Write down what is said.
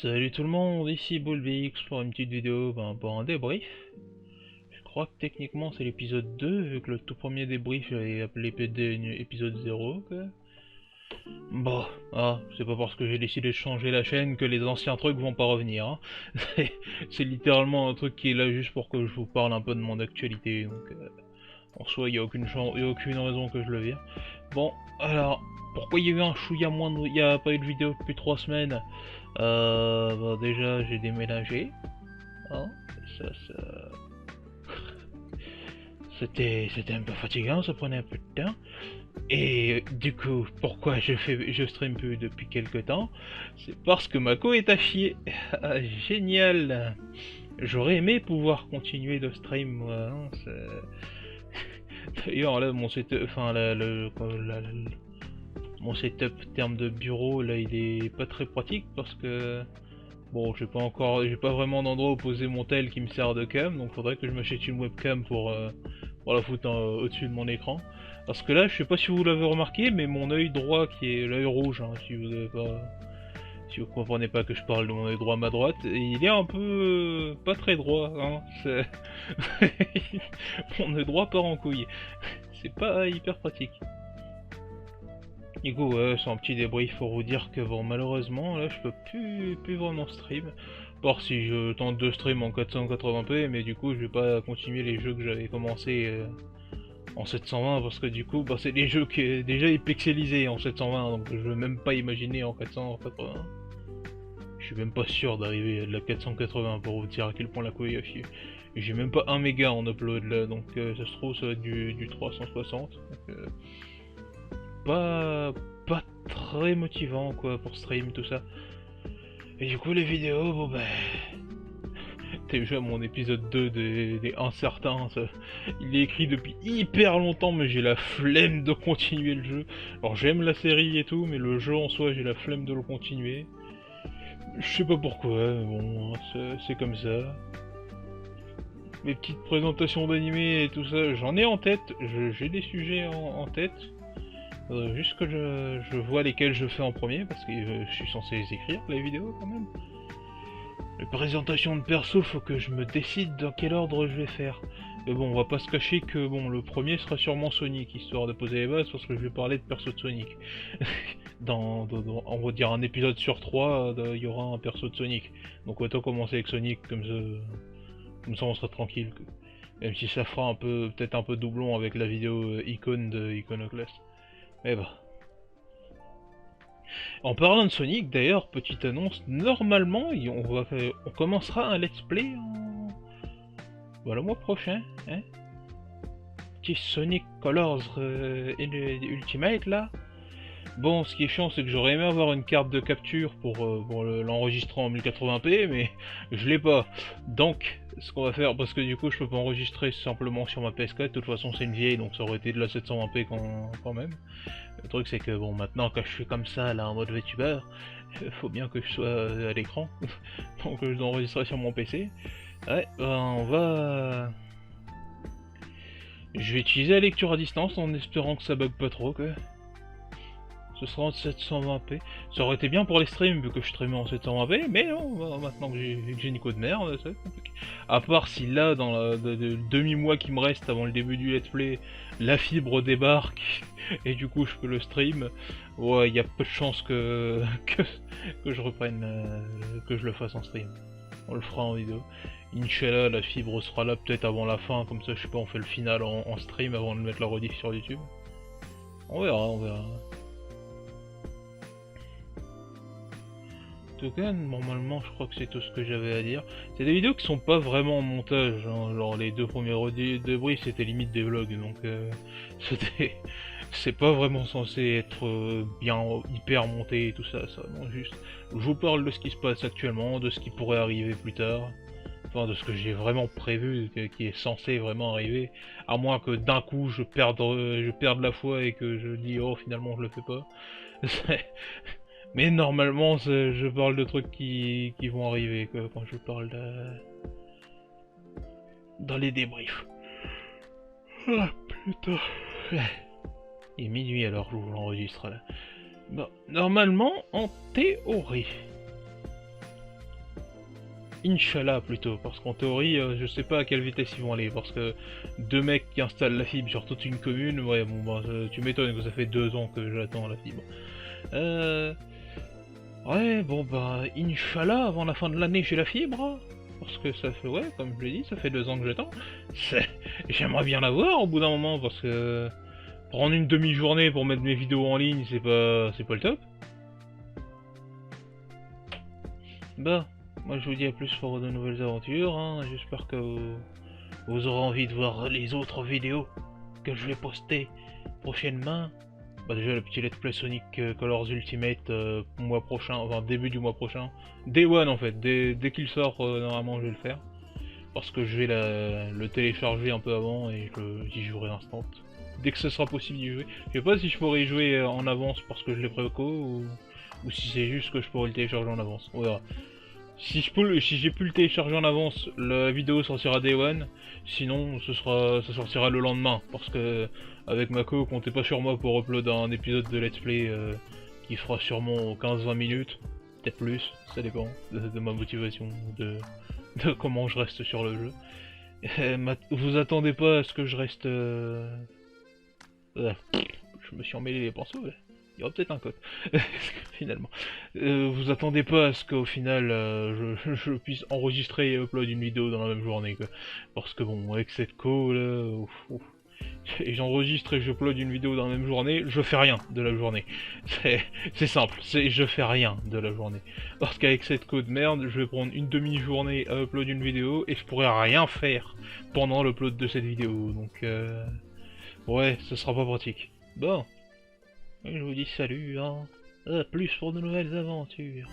Salut tout le monde, ici Bullbix pour une petite vidéo, pour un débrief. Je crois que techniquement c'est l'épisode 2, vu que le tout premier débrief j'avais appelé PD épisode 0. Quoi. Bon, c'est pas parce que j'ai décidé de changer la chaîne que les anciens trucs vont pas revenir. Hein. C'est littéralement un truc qui est là juste pour que je vous parle un peu de mon actualité, donc en soi il n'y a aucune raison que je le vire. Bon, alors, pourquoi il y a eu un chouïa moins il n'y a pas eu de vidéo depuis 3 semaines? Déjà j'ai déménagé, hein, ça, c'était un peu fatigant, ça prenait un peu de temps. Et du coup, pourquoi je stream plus depuis quelques temps? C'est parce que ma co est à chier. Ah, génial. J'aurais aimé pouvoir continuer de stream, moi. Hein, d'ailleurs là, mon setup, enfin mon setup en termes de bureau, là, il est pas très pratique parce que bon, j'ai pas vraiment d'endroit où poser mon tel qui me sert de cam, donc faudrait que je m'achète une webcam pour la foutre au-dessus de mon écran. Parce que là, je sais pas si vous l'avez remarqué, mais mon œil droit, qui est l'œil rouge, hein, si vous comprenez pas que je parle de mon œil droit à ma droite, il est un peu pas très droit, hein. Mon œil droit part en couille. C'est pas hyper pratique. Du coup, ouais, c'est un petit débrief pour vous dire que bon, malheureusement, là, je peux plus vraiment stream. Par si je tente de stream en 480p, mais du coup, je vais pas continuer les jeux que j'avais commencé en 720 parce que du coup, c'est des jeux qui déjà est pixelisé en 720, donc je veux même pas imaginer en 480. Je suis même pas sûr d'arriver à de la 480 pour vous dire à quel point la couille a chier. J'ai même pas 1 méga en upload là, donc ça se trouve ça va être du 360. Donc, pas très motivant quoi pour stream tout ça. Et du coup les vidéos, déjà mon épisode 2 des Incertains, il est écrit depuis hyper longtemps mais j'ai la flemme de continuer le jeu. Alors j'aime la série et tout mais le jeu en soi j'ai la flemme de le continuer. Je sais pas pourquoi, mais bon, c'est comme ça. Mes petites présentations d'animés et tout ça, j'en ai en tête, j'ai des sujets en tête. Juste que je vois lesquels je fais en premier, parce que je suis censé les écrire, les vidéos quand même. Les présentations de perso, faut que je me décide dans quel ordre je vais faire. Mais bon, on va pas se cacher que bon, le premier sera sûrement Sonic, histoire de poser les bases, parce que je vais parler de perso de Sonic. On va dire un épisode sur 3, il y aura un perso de Sonic. Donc autant commencer avec Sonic, comme ça on sera tranquille. Même si ça fera peut-être un peu doublon avec la vidéo icône de Iconoclast. Mais bah. En parlant de Sonic, d'ailleurs, petite annonce, normalement, on commencera un let's play le mois prochain, hein. Petit Sonic Colors Ultimate, là. Bon, ce qui est chiant, c'est que j'aurais aimé avoir une carte de capture pour l'enregistrer en 1080p, mais je l'ai pas. Donc, ce qu'on va faire, parce que du coup, je peux pas enregistrer simplement sur ma PS4, de toute façon, c'est une vieille, donc ça aurait été de la 720p quand même. Le truc, c'est que bon, maintenant, quand je suis comme ça, là, en mode VTuber, faut bien que je sois à l'écran, donc je dois enregistrer sur mon PC. Ouais, je vais utiliser la lecture à distance en espérant que ça bug pas trop, quoi. Ce sera en 720p. Ça aurait été bien pour les streams vu que je streamais en 720p, mais non, maintenant que j'ai une code de merde, ça va être compliqué. À part si là, dans le demi-mois qui me reste avant le début du let's play, la fibre débarque et du coup je peux le stream, ouais, il y a peu de chances que je reprenne, que je le fasse en stream. On le fera en vidéo. Inch'Allah, la fibre sera là peut-être avant la fin, comme ça je sais pas, on fait le final en stream avant de mettre la rediff sur YouTube. On verra, on verra. En tout cas, normalement, je crois que c'est tout ce que j'avais à dire. C'est des vidéos qui sont pas vraiment en montage, hein. Genre les deux premiers débriefs c'était limite des vlogs, donc c'est pas vraiment censé être bien hyper monté et tout ça, non, juste je vous parle de ce qui se passe actuellement, de ce qui pourrait arriver plus tard, enfin de ce que j'ai vraiment prévu, qui est censé vraiment arriver, à moins que d'un coup je perde la foi et que je dis oh finalement je le fais pas. Mais normalement, je parle de trucs qui vont arriver quoi, quand je parle dans les débriefs. Ah putain. Il est minuit alors je vous l'enregistre là. Bon, normalement, en théorie, Inch'Allah plutôt, parce qu'en théorie, je sais pas à quelle vitesse ils vont aller, parce que deux mecs qui installent la fibre sur toute une commune, ouais bon bah tu m'étonnes que ça fait 2 ans que j'attends la fibre. Ouais bon bah Inch'Allah avant la fin de l'année j'ai la fibre, hein, parce que ça fait, ouais comme je l'ai dit, ça fait 2 ans que j'attends. J'aimerais bien l'avoir au bout d'un moment, parce que prendre une demi-journée pour mettre mes vidéos en ligne, c'est pas le top. Bah, moi je vous dis à plus pour de nouvelles aventures, hein. J'espère que vous aurez envie de voir les autres vidéos que je vais poster prochainement. Bah déjà le petit Let's Play Sonic Colors Ultimate mois prochain, enfin début du mois prochain. Day One en fait, dès qu'il sort normalement je vais le faire. Parce que je vais le télécharger un peu avant et j'y jouerai instant. Dès que ce sera possible d'y jouer. Je sais pas si je pourrais y jouer en avance parce que je l'ai préco ou si c'est juste que je pourrais le télécharger en avance. On verra. Si j'ai pu le télécharger en avance, la vidéo sortira Day One. Sinon, ça sortira le lendemain. Parce que avec Mako, comptez pas sur moi pour upload un épisode de Let's Play qui fera sûrement 15-20 minutes. Peut-être plus, ça dépend de ma motivation, de comment je reste sur le jeu. Vous attendez pas à ce que je reste... Je me suis emmêlé les pinceaux, ouais. Il y aura peut-être un code, finalement. Vous attendez pas à ce qu'au final, je puisse enregistrer et upload une vidéo dans la même journée, quoi. Parce que bon, avec cette call, et j'enregistre et j'upload une vidéo dans la même journée, je fais rien de la journée. C'est simple, je fais rien de la journée. Parce qu'avec cette code merde, je vais prendre une demi-journée à upload une vidéo, et je pourrais rien faire pendant l'upload de cette vidéo, donc ouais, ce sera pas pratique. Bon. Je vous dis salut, hein. À plus pour de nouvelles aventures.